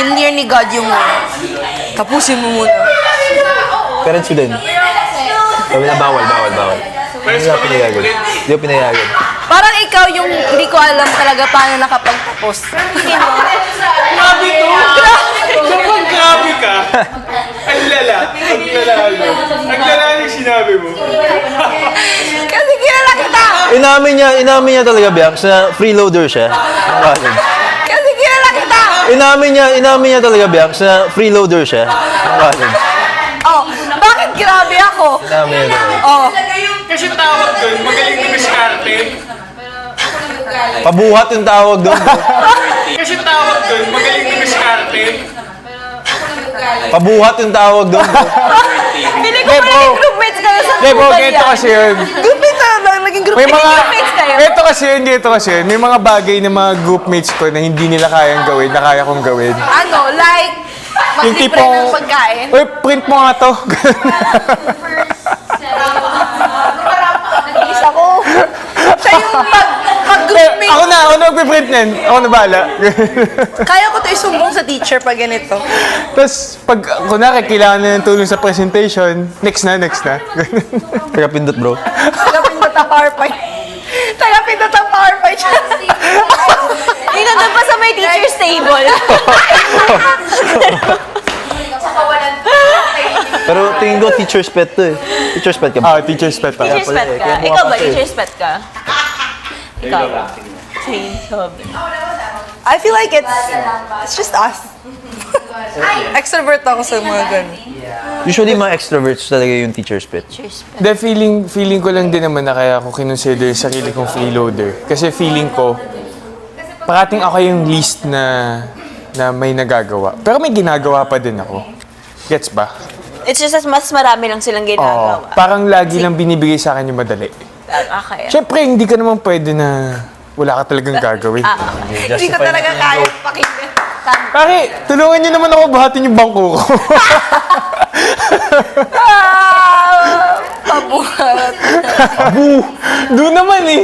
Ninear ni God yung tapusin mo muna. Parents ko din. Sabi na bawal. Hindi na pinayagan. Hindi ko pinayagan. Parang ikaw yung hindi ko alam talaga paano nakapagtapos. Grabe to! Kapag grabe ka, ang lala. Ang lala yung sinabi mo. Kasi kilala kita! Inamin niya talaga, Bianx, na freeloader siya. Ang college. Kasi kilala kita! Inamin niya talaga, Bianx, na freeloader siya. Ang college. Oh, bakit grabe ako? Inamin niya talaga. Oh, Kasi tawag doon, magaling na miskarte. Pabuhat yung tawag doon. Kasi tawag doon, magaling na miskarte. Pabuhat yung tawag doon. pili ko pa naging groupmates kayo sa Hindi, bro, Kuba ganito yan. kasi yun. Groupmates na lang, naging May mga, groupmates kayo. ganito kasi yun. May mga bagay na mga groupmates ko na hindi nila kayang gawin, na kaya kong gawin. Ano, like, Yung mag-libre tipong, ng pagkain. uy, print mo nga to. Isa ko. Siya yung mag-groupmate. Ako na magpiprint niyan. Ako na bahala. Kaya ko to isumbong sa teacher pag ganito. Tapos, pag, kunwari, kailangan na ng tulong sa presentation, next na. Taga pindot, bro. Tagapindot ang PowerPoint. Tagapindot ang PowerPoint. Inandun pa sa may teacher's table. Pero tingin ko teacher's pet to eh. Teacher's pet ka ba? Teacher's pet pa. Teacher's pet ka? Ikaw ba? Teacher's pet ka? Ikaw. Same. I feel like it's just us. Extrovert ako sa mga ganun. Usually mga extroverts talaga yung teacher's pet. Teacher's pet. De, feeling ko lang din naman na kaya ako kinonsider sarili kong freeloader. Kasi feeling ko, parating ako yung least na may nagagawa. Pero may ginagawa pa din ako. Gets ba? It's just as mas marami lang silang ginagawa. Parang lagi lang binibigay sa akin yung madali. Okay. Siyempre, hindi ka naman pwede na wala ka talagang gagawin. Hindi ko talaga kaya pakinggan. Pare, tulungan niyo naman ako buhatin yung bangko ko. Pabuhat. Doon naman eh.